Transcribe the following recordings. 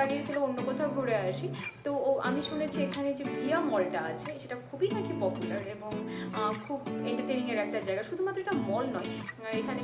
আগে চলো অন্য কোথাও ঘুরে আসি। তো আমি শুনেছি এখানে যে ভিয়া মলটা আছে সেটা খুবই নাকি পপুলার এবং খুব এন্টারটেইনিংয়ের একটা জায়গা। শুধুমাত্র এটা মল নয়, এখানে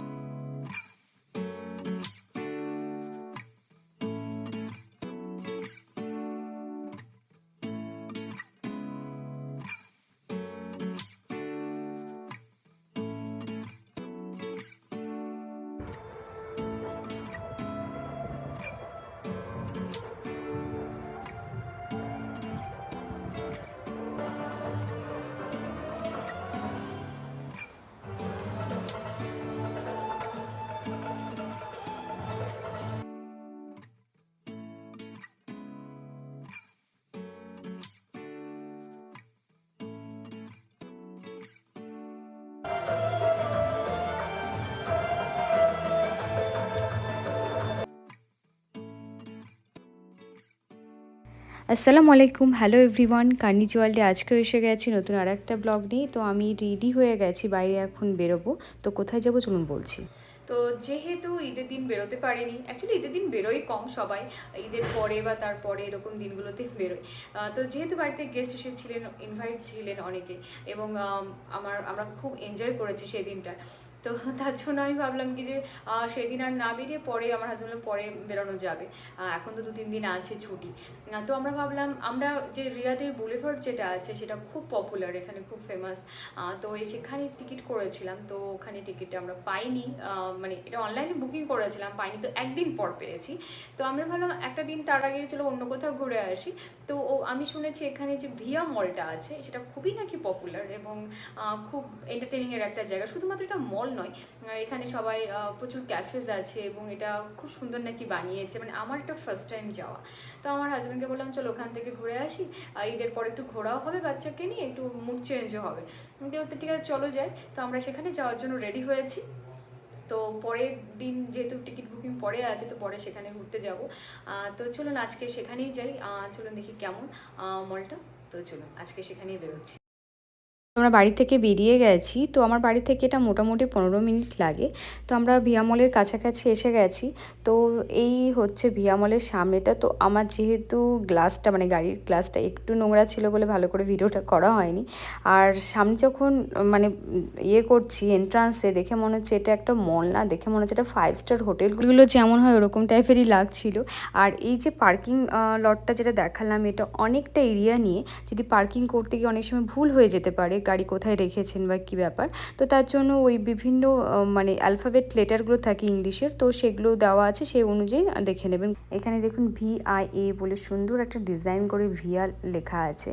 আসসালামু আলাইকুম, হ্যালো এভরিওয়ান। কার্নিজ ওয়ার্ল্ডে আজকেও এসে গেছি নতুন আর একটা ব্লগ নিয়ে। তো আমি রেডি হয়ে গেছি, বাইরে এখন বেরোবো। তো কোথায় যাবো চলুন বলছি। তো যেহেতু ঈদের দিন বেরোতে পারিনি, অ্যাকচুয়ালি ঈদের দিন বেরোই কম সবাই, ঈদের পরে বা তারপরে এরকম দিনগুলোতে বেরোয়। তো যেহেতু বাড়িতে গেস্ট এসেছিলেন, ইনভাইট ছিলেন অনেকে, এবং আমরা খুব এনজয় করেছি সেই দিনটা। তো তার জন্য আমি ভাবলাম কি যে সেদিন আর না বেরিয়ে পরে আমার হাজব্যান্ডের পরে বেরোনো যাবে। এখন তো 2-3 দিন আছে ছুটি। তো আমরা ভাবলাম, আমরা যে রিয়াদের বুলেভার্ড যেটা আছে সেটা খুব পপুলার, এখানে খুব ফেমাস। তো সেখানে টিকিট করেছিলাম, তো ওখানে টিকিটটা আমরা পাইনি, মানে এটা অনলাইনে বুকিং করেছিলাম, পাইনি, তো একদিন পর পেয়েছি। তো আমরা ভাবলাম একটা দিন তার আগে চলো অন্য কোথাও ঘুরে আসি। তো আমি শুনেছি এখানে যে ভিয়া মলটা আছে সেটা খুবই নাকি পপুলার এবং খুব এন্টারটেইনিংয়ের একটা জায়গা। শুধুমাত্র এটা মল নয়, এখানে সবাই প্রচুর ক্যাফেজ আছে এবং এটা খুব সুন্দর নাকি বানিয়েছে। মানে আমার এটা ফার্স্ট টাইম যাওয়া। তো আমার হাজব্যান্ডকে বললাম চলো ওখান থেকে ঘুরে আসি, ঈদের পর একটু ঘোরাও হবে, বাচ্চাকে নিয়ে একটু মুড চেঞ্জও হবে। তো ঠিক আছে চলো যাই। তো আমরা সেখানে যাওয়ার জন্য রেডি হয়েছি। তো পরের দিন যেহেতু টিকিট বুকিং পরে আছে, তো পরে সেখানে ঘুরতে যাব। তো চলুন আজকে সেখানেই যাই। চলুন দেখি কেমন মলটা। তো চলুন আজকে সেখানেই বেরোচ্ছি। আমরা বাড়ি থেকে বেরিয়ে গেছি। তো আমার বাড়ি থেকে এটা মোটামুটি 15 মিনিট লাগে। তো আমরা ভিয়া মলের কাছাকাছি এসে গেছি। তো এই হচ্ছে ভিয়া মলের সামনেটা। তো আমার যেহেতু গ্লাসটা মানে গাড়ির গ্লাসটা একটু নোংরা ছিল বলে ভালো করে ভিডিওটা করা হয়নি। আর সামনে যখন মানে করছি এন্ট্রান্সে, দেখে মনে হচ্ছে এটা একটা মল না, দেখে মনে হচ্ছে এটা 5 স্টার হোটেলগুলো যেমন হয় ওরকম টাইপেরই লাগছিল। আর এই যে পার্কিং লটটা যেটা দেখালাম, এটা অনেকটা এরিয়া নিয়ে। যদি পার্কিং করতে গিয়ে অনেক সময় ভুল হয়ে যেতে পারে, গাড়ি কোথায় রেখেছেন বা কী ব্যাপার। তো তার জন্য ওই বিভিন্ন মানে অ্যালফাবেট লেটারগুলো থাকে ইংলিশের, তো সেগুলো দেওয়া আছে, সেই অনুযায়ী দেখে নেবেন। এখানে দেখুন VIA বলে সুন্দর একটা ডিজাইন করে ভিয়া লেখা আছে।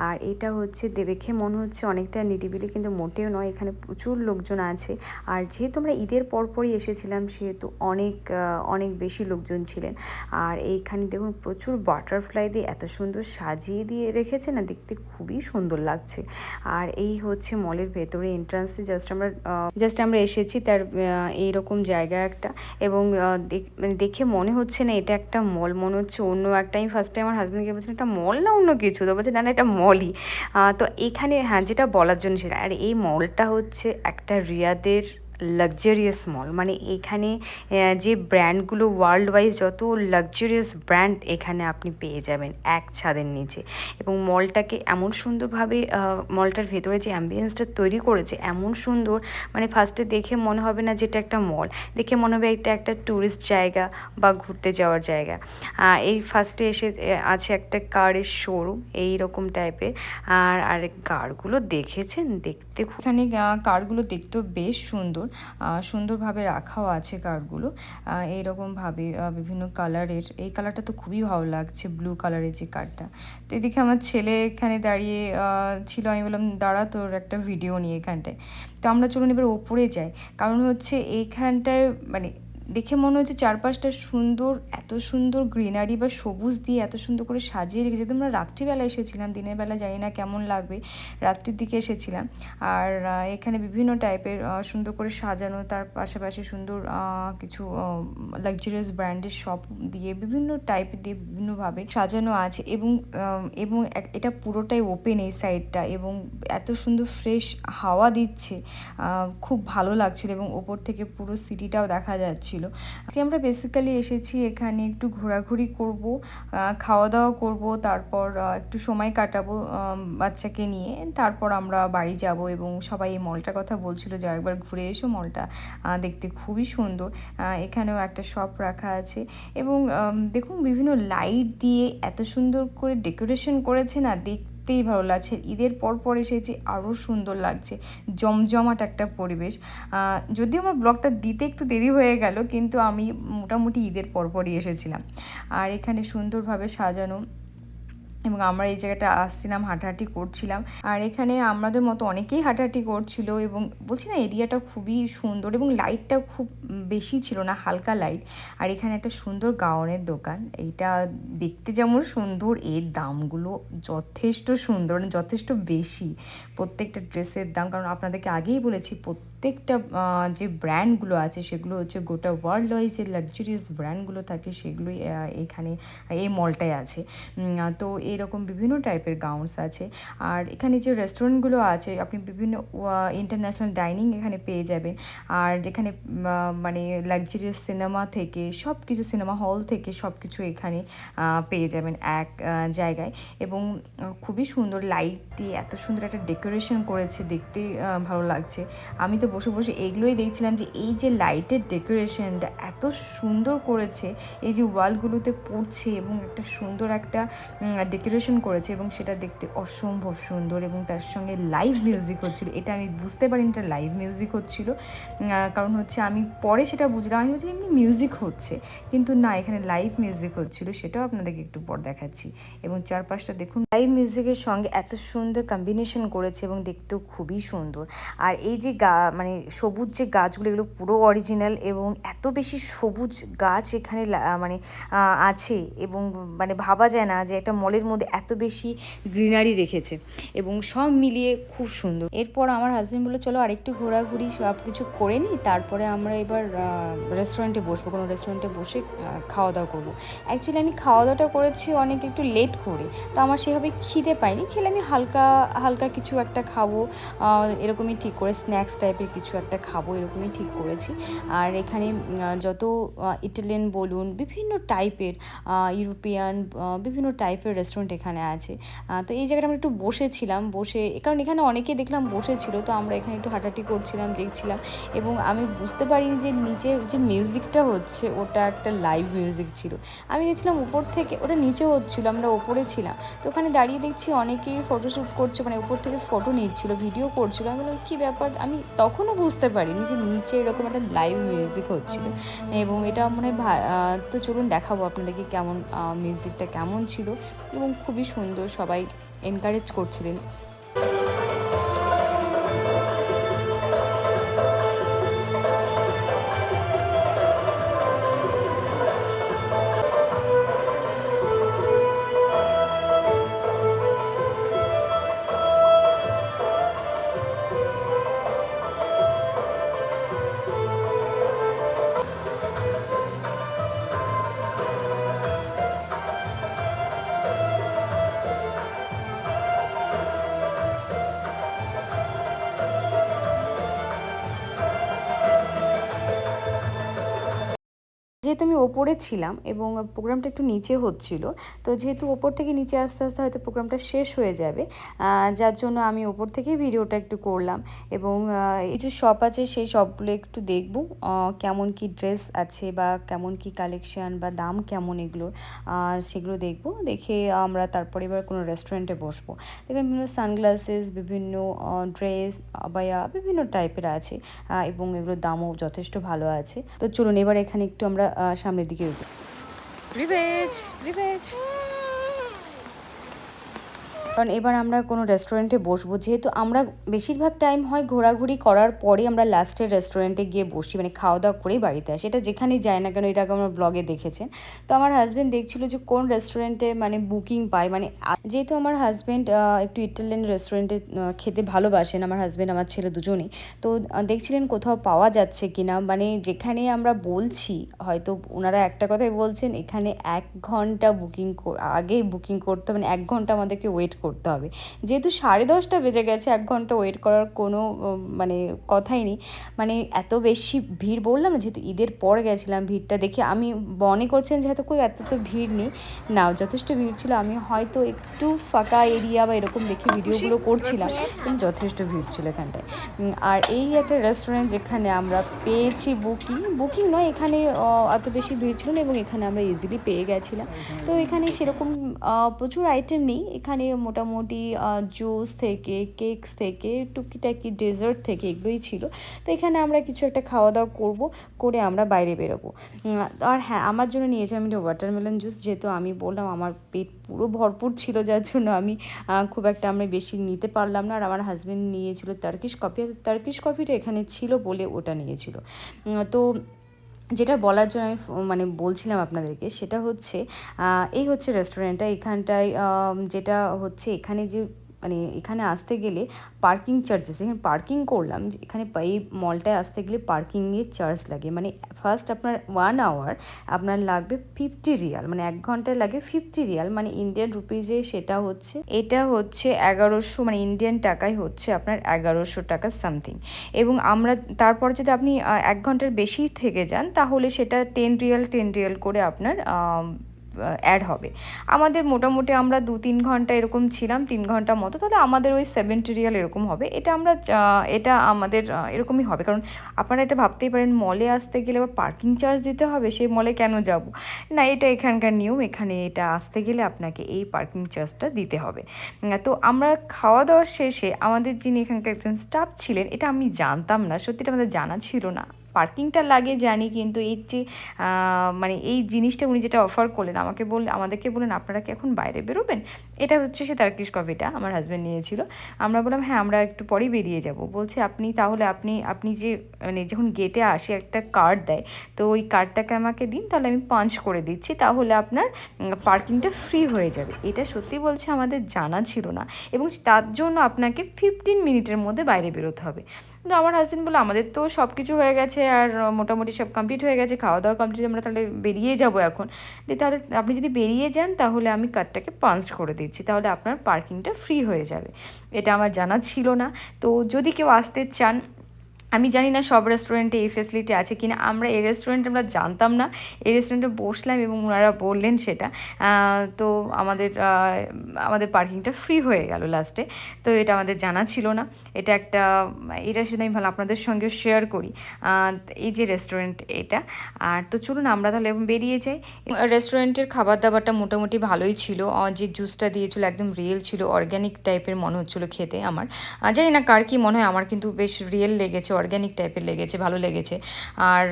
আর এটা হচ্ছে দেখে মনে হচ্ছে অনেকটা নিরিবিলি, কিন্তু মোটেও নয়, এখানে প্রচুর লোকজন আছে। আর যেহেতু আমরা ঈদের পরপরই এসেছিলাম সেহেতু অনেক বেশি লোকজন ছিলেন। আর এইখানে দেখুন প্রচুর বাটারফ্লাই দিয়ে এত সুন্দর সাজিয়ে দিয়ে রেখেছে না, দেখতে খুবই সুন্দর লাগছে। আর এই হচ্ছে মলের ভেতরে এন্ট্রান্সে জাস্ট আমরা এসেছি তার এইরকম জায়গা একটা। এবং মানে দেখে মনে হচ্ছে না এটা একটা মল, মনে হচ্ছে অন্য একটা। আমি ফার্স্ট টাইম আমার হাজব্যান্ডকে বলছিলাম এটা মল না অন্য কিছু, তো বলছে না না এটা মলই। তো এখানে হ্যাঁ যেটা বলার জন্য সেটা, আর এই মলটা হচ্ছে একটা রিয়াদের লাক্সারিয়াস মল। মানে এখানে যে ব্র্যান্ডগুলো ওয়ার্ল্ড ওয়াইজ যত লাক্সারিয়াস ব্র্যান্ড এখানে আপনি পেয়ে যাবেন এক ছাদের নিচে। এবং মলটাকে এমন সুন্দরভাবে মলটার ভেতরে যে অ্যাম্বিয়েন্সটা তৈরি করেছে এমন সুন্দর, মানে ফার্স্টে দেখে মনে হবে না যে এটা একটা মল, দেখে মনে হবে এটা একটা ট্যুরিস্ট জায়গা বা ঘুরতে যাওয়ার জায়গা। এই ফার্স্টে এসে আছে একটা কারের শোরুম এইরকম টাইপের। আর কারগুলো দেখেছেন, দেখতে এখানে কারগুলো দেখতেও বেশ সুন্দরভাবে রাখাও আছে কারগুলো এইরকমভাবে বিভিন্ন কালারের। এই কালারটা তো খুবই ভালো লাগছে, ব্লু কালারের যে কারটা। তো এদিকে আমার ছেলে এখানে দাঁড়িয়ে ছিল, আমি বললাম দাঁড়া তোর একটা ভিডিও নিয়ে এখানটায়। তো আমরা চলুন এবার ওপরে যাই, কারণ হচ্ছে এইখানটায় মানে দেখে মনে হচ্ছে চারপাশটা সুন্দর, এত সুন্দর গ্রিনারি বা সবুজ দিয়ে এত সুন্দর করে সাজিয়ে রেখেছে। যেহেতু আমরা রাত্রিবেলা এসেছিলাম, দিনের বেলা জানি না কেমন লাগবে, রাত্রির দিকে এসেছিলাম। আর এখানে বিভিন্ন টাইপের সুন্দর করে সাজানো, তার পাশাপাশি সুন্দর কিছু লাক্সারিয়াস ব্র্যান্ডের শপ দিয়ে বিভিন্ন টাইপ দিয়ে বিভিন্নভাবে সাজানো আছে। এবং এটা পুরোটাই ওপেন এই সাইডটা, এবং এত সুন্দর ফ্রেশ হাওয়া দিচ্ছে, খুব ভালো লাগছিল। এবং ওপর থেকে পুরো সিটিটাও দেখা যাচ্ছিল। ছিল। আজকে আমরা বেসিক্যালি এসেছি এখানে একটু ঘোরাঘুরি করব, খাওয়া দাওয়া করব, তারপর একটু সময় কাটাবো বাচ্চাকে নিয়ে, তারপর আমরা বাড়ি যাব। এবং সবাই এই মলটার কথা বলছিল যে একবার ঘুরে এসো, মলটা দেখতে খুবই সুন্দর। এখানেও একটা শপ রাখা আছে এবং দেখুন বিভিন্ন লাইট দিয়ে এত সুন্দর করে ডেকোরেশন করেছে না, দেখতেই ভালো লাগছে। ঈদের পর এসেছি, আরও সুন্দর লাগছে, জমজমাট একটা পরিবেশ। যদিও আমার ব্লগটা দিতে একটু দেরি হয়ে গেল, কিন্তু আমি মোটামুটি ঈদের পরই এসেছিলাম। আর এখানে সুন্দরভাবে সাজানো, এবং আমরা এই জায়গাটা আসছিলাম, হাঁটাহাঁটি করছিলাম। আর এখানে আমাদের মতো অনেকেই হাঁটাহাঁটি করছিল, এবং বলছি না এরিয়াটা খুবই সুন্দর, এবং লাইটটা খুব বেশি ছিল না, হালকা লাইট। আর এখানে একটা সুন্দর গাউনের দোকান, এইটা দেখতে যেমন সুন্দর, এর দামগুলো যথেষ্ট সুন্দর, মানে যথেষ্ট বেশি প্রত্যেকটা ড্রেসের দাম। কারণ আপনাদেরকে আগেই বলেছি প্রত্যেকটা যে ব্র্যান্ডগুলো আছে সেগুলো হচ্ছে গোটা ওয়ার্ল্ড ওয়াইজ যে লাক্সারিয়াস ব্র্যান্ডগুলো থাকে সেগুলোই এখানে এই মলটায় আছে। তো এরকম বিভিন্ন টাইপের গাউনস আছে। আর এখানে যে রেস্টুরেন্টগুলো আছে, আপনি বিভিন্ন ইন্টারন্যাশনাল ডাইনিং এখানে পেয়ে যাবেন। আর যেখানে মানে লাক্সারিয়াস সিনেমা থেকে সব কিছু, সিনেমা হল থেকে সব কিছু এখানে পেয়ে যাবেন এক জায়গায়। এবং খুবই সুন্দর লাইট দিয়ে এত সুন্দর একটা ডেকোরেশন করেছে, দেখতে ভালো লাগছে। আমি তো বসে বসে এগুলোই দেখছিলাম যে এই যে লাইটের ডেকোরেশনটা এত সুন্দর করেছে, এই যে ওয়ালগুলোতে পড়ছে এবং একটা সুন্দর একটা ডেকোরেশন করেছে, এবং সেটা দেখতে অসম্ভব সুন্দর। এবং তার সঙ্গে লাইভ মিউজিক হচ্ছিল, এটা আমি বুঝতে পারিনি এটা লাইভ মিউজিক হচ্ছিল। কারণ হচ্ছে আমি পরে সেটা বুঝলাম, আমি ভাবছি এমনি মিউজিক হচ্ছে, কিন্তু না, এখানে লাইভ মিউজিক হচ্ছিল। সেটাও আপনাদেরকে একটু পর দেখাচ্ছি। এবং চারপাশটা দেখুন, লাইভ মিউজিকের সঙ্গে এত সুন্দর কম্বিনেশন করেছে এবং দেখতেও খুবই সুন্দর। আর এই যে মানে সবুজ যে গাছগুলো, এগুলো পুরো অরিজিনাল, এবং এত বেশি সবুজ গাছ এখানে মানে আছে, এবং মানে ভাবা যায় না যে একটা মলের মধ্যে এত বেশি গ্রিনারি রেখেছে, এবং সব মিলিয়ে খুব সুন্দর। এরপর আমার হাজব্যান্ড বললো চলো আরেকটু ঘোরাঘুরি সব কিছু করে নিই, তারপরে আমরা এবার রেস্টুরেন্টে বসবো, কোনো রেস্টুরেন্টে বসে খাওয়া দাওয়া করবো। অ্যাকচুয়ালি আমি খাওয়া দাওয়াটা করেছি অনেক একটু লেট করে, তো আমার সেভাবে খিদে পাইনি, খেলে আমি হালকা হালকা কিছু একটা খাবো, এরকমই ঠিক করে স্ন্যাক্স টাইপের কিছু একটা খাবো, এরকমই ঠিক করেছি। আর এখানে যত ইটালিয়ান বলুন, বিভিন্ন টাইপের ইউরোপিয়ান, বিভিন্ন টাইপের রেস্টুরেন্ট এখানে আছে। তো এই জায়গাটা আমরা একটু বসেছিলাম, কারণ এখানে অনেকে দেখলাম বসেছিল, তো আমরা এখানে একটু হাঁটাহাঁটি করছিলাম, দেখছিলাম। এবং আমি বুঝতে পারিনি যে নিচে যে মিউজিকটা হচ্ছে ওটা একটা লাইভ মিউজিক ছিল। আমি দেখছিলাম উপর থেকে, ওটা নিচে হচ্ছিলো, আমরা ওপরে ছিলাম। তো ওখানে দাঁড়িয়ে দেখছি অনেকেই ফটোশ্যুট করছে, মানে উপর থেকে ফটো নিচ্ছিল, ভিডিও করছিল। আমি বললাম কী ব্যাপার, আমি তখনও বুঝতে পারিনি যে নিচে এরকম একটা লাইভ মিউজিক হচ্ছিল। এবং এটা মনে হয় তো চলুন দেখাবো আপনাদেরকে কেমন মিউজিকটা কেমন ছিল, এবং খুবই সুন্দর, সবাই এনকারেজ করছিলেন। যেহেতু আমি ওপরে ছিলাম এবং প্রোগ্রামটা একটু নিচে হচ্ছিল, তো যেহেতু ওপর থেকে নিচে আস্তে আস্তে হয়তো প্রোগ্রামটা শেষ হয়ে যাবে, যার জন্য আমি ওপর থেকেই ভিডিওটা একটু করলাম। এবং এই যে শপ আছে সেই শপগুলো একটু দেখব, কেমন কি ড্রেস আছে বা কেমন কি কালেকশান বা দাম কেমন এগুলোর, সেগুলো দেখব। দেখে আমরা তারপরে এবার কোনো রেস্টুরেন্টে বসবো। এখানে বিভিন্ন সানগ্লাসেস, বিভিন্ন ড্রেস, আবায়া, বিভিন্ন টাইপের আছে, এবং এগুলোর দামও যথেষ্ট ভালো আছে। তো চলুন এবার এখানে একটু আমরা সামনের দিকে এগোই। রিভেজ কারণ এবার আমরা কোনো রেস্টুরেন্টে বসবো, যেহেতু আমরা বেশিরভাগ টাইম হয় ঘোরাঘুরি করার পরে আমরা লাস্টের রেস্টুরেন্টে গিয়ে বসি, মানে খাওয়া দাওয়া করেই বাড়িতে আসি, এটা যেখানেই যায় না কেন, এটা আমার ব্লগে দেখেছেন। তো আমার হাজব্যান্ড দেখছিল যে কোন রেস্টুরেন্টে মানে বুকিং পায়, মানে যেহেতু আমার হাজব্যান্ড একটু ইটালিয়ান রেস্টুরেন্টে খেতে ভালোবাসেন, আমার হাজব্যান্ড আমার ছেলে দুজনেই, তো দেখছিলেন কোথাও পাওয়া যাচ্ছে কিনা, মানে যেখানে আমরা বলছি হয়তো ওনারা একটা কথাই বলছেন, এখানে 1 ঘন্টা আগে বুকিং করতে, মানে 1 ঘন্টা আমাদেরকে ওয়েট করতে হবে। যেহেতু 10:30 বেজে গেছে, 1 ঘন্টা ওয়েট করার কোনো মানে কথাই নেই। মানে এত বেশি ভিড়, বললাম না যেহেতু ঈদের পর গেছিলাম, ভিড়টা দেখে আমি মনে করছেন যে হয়তো কই এত তো ভিড় নেই, না যথেষ্ট ভিড় ছিল। আমি হয়তো একটু ফাঁকা এরিয়া বা এরকম দেখে ভিডিওগুলো করছিলাম, কিন্তু যথেষ্ট ভিড় ছিল এখানটায়। আর এই একটা রেস্টুরেন্ট যেখানে আমরা পেয়েছি বুকিং নয়, এখানে অত বেশি ভিড় ছিল না এবং এখানে আমরা ইজিলি পেয়ে গেছিলাম। তো এখানে সেরকম প্রচুর আইটেম নেই, এখানে মোটামুটি জুস থেকে কেকস থেকে টুকিটাকি ডেজার্ট থেকে এগুলোই ছিল। তো এখানে আমরা কিছু একটা খাওয়া দাওয়া করে আমরা বাইরে বেরোবো। আর হ্যাঁ, আমার জন্য নিয়েছিলাম একটা ওয়াটারমেলন জুস, যেহেতু আমি বললাম আমার পেট পুরো ভরপুর ছিল, যার জন্য আমি খুব একটা আমরা বেশি নিতে পারলাম না। আর আমার হাজব্যান্ড নিয়েছিল টার্কিশ কফি, টার্কিশ কফিটা এখানে ছিল বলে ওটা নিয়েছিল। তো যেটা বলার জন্য আমি মানে বলছিলাম আপনাদেরকে, সেটা হচ্ছে এই হচ্ছে রেস্টুরেন্টটা। এখানটায় যেটা হচ্ছে, এখানে যে মানে এখানে আসতে গেলে পার্কিং চার্জেস, এখানে পার্কিং করলাম, এখানে এই মলটায় আসতে গেলে পার্কিংয়ের চার্জ লাগে। মানে ফার্স্ট আপনার 1 আওয়ার আপনার লাগবে 50 রিয়াল, মানে 1 ঘন্টায় লাগে 50 রিয়াল, মানে ইন্ডিয়ান রুপিজে সেটা হচ্ছে, এটা হচ্ছে 1100, মানে ইন্ডিয়ান টাকায় হচ্ছে আপনার 1100 টাকা সামথিং। এবং আমরা তারপর যদি আপনি 1 ঘন্টার বেশি থেকে যান তাহলে সেটা 10 রিয়াল করে আপনার অ্যাড হবে। আমাদের মোটামুটি আমরা 2-3 ঘন্টা এরকম ছিলাম, 3 ঘন্টা মতো, তাহলে আমাদের ওই 70 রিয়াল এরকম হবে। এটা আমাদের এরকমই হবে, কারণ আপনারা এটা ভাবতেই পারেন মলে আসতে গেলে আবার পার্কিং চার্জ দিতে হবে, সেই মলে কেন যাব না, এটা এখানকার নিয়ম, এখানে এটা আসতে গেলে আপনাকে এই পার্কিং চার্জটা দিতে হবে। তো আমরা খাওয়া দাওয়ার শেষে আমাদের যিনি এখানকার একজন স্টাফ ছিলেন, এটা আমি জানতাম না, সত্যিটা আমাদের জানা ছিল না, পার্কিংটা লাগে জানি, কিন্তু এই যে মানে এই জিনিসটা উনি যেটা অফার করলেন আমাদেরকে বললেন আপনারা কি এখন বাইরে বেরোবেন, এটা হচ্ছে সে টার্কিশ কফিটা আমার হাজব্যান্ড নিয়েছিল। আমরা বললাম হ্যাঁ আমরা একটু পরেই বেরিয়ে যাব। বলছে আপনি যে মানে যখন গেটে আসে একটা কার্ড দেয়, তো ওই কার্ডটাকে আমাকে দিন, তাহলে আমি পাঞ্চ করে দিচ্ছি, তাহলে আপনার পার্কিংটা ফ্রি হয়ে যাবে। এটা সত্যি বলছে আমাদের জানা ছিল না, এবং তার জন্য আপনাকে 15 মিনিটের মধ্যে বাইরে বেরোতে হবে। তো আমার হাজব্যান্ড বললো আমাদের তো সব কিছু হয়ে গেছে, আর মোটামুটি সব কমপ্লিট হয়ে গেছে, খাওয়া দাওয়া কমপ্লিট, আমরা তাহলে বেরিয়ে যাব এখন। তাহলে আপনি যদি বেরিয়ে যান তাহলে আমি কার্ডটাকে পাঞ্চ করে দিচ্ছি, তাহলে আপনার পার্কিংটা ফ্রি হয়ে যাবে। এটা আমার জানা ছিল না। তো যদি কেউ আসতে চান, আমি জানি না সব রেস্টুরেন্টে এই ফেসিলিটি আছে কিনা, আমরা এই রেস্টুরেন্টে আমরা জানতাম না, এই রেস্টুরেন্টে বসলাম এবং ওনারা বললেন সেটা, তো আমাদের পার্কিংটা ফ্রি হয়ে গেল লাস্টে। তো এটা আমাদের জানা ছিল না, এটা শুনে আমি ভালো আপনাদের সঙ্গে শেয়ার করি এই যে রেস্টুরেন্ট এটা। আর তো চলুন আমরা তাহলে বেরিয়ে যাই। রেস্টুরেন্টের খাবার দাবারটা মোটামুটি ভালোই ছিল, যে জুসটা দিয়েছিল একদম রিয়েল ছিল, অর্গ্যানিক টাইপের মনে হচ্ছিলো খেতে আমার, জানি না কার কী মনে হয়, আমার কিন্তু বেশ রিয়েল লেগেছে, অর্গ্যানিক টাইপের লেগেছে, ভালো লেগেছে। আর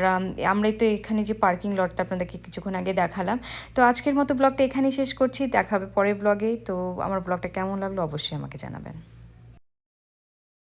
আমরাই তো এখানে যে পার্কিং লটটা আপনাদেরকে কিছুক্ষণ আগে দেখালাম। তো আজকের মতো ব্লগটা এখানেই শেষ করছি, দেখা হবে পরের ব্লগে। তো আমার ব্লগটা কেমন লাগলো অবশ্যই আমাকে জানাবেন।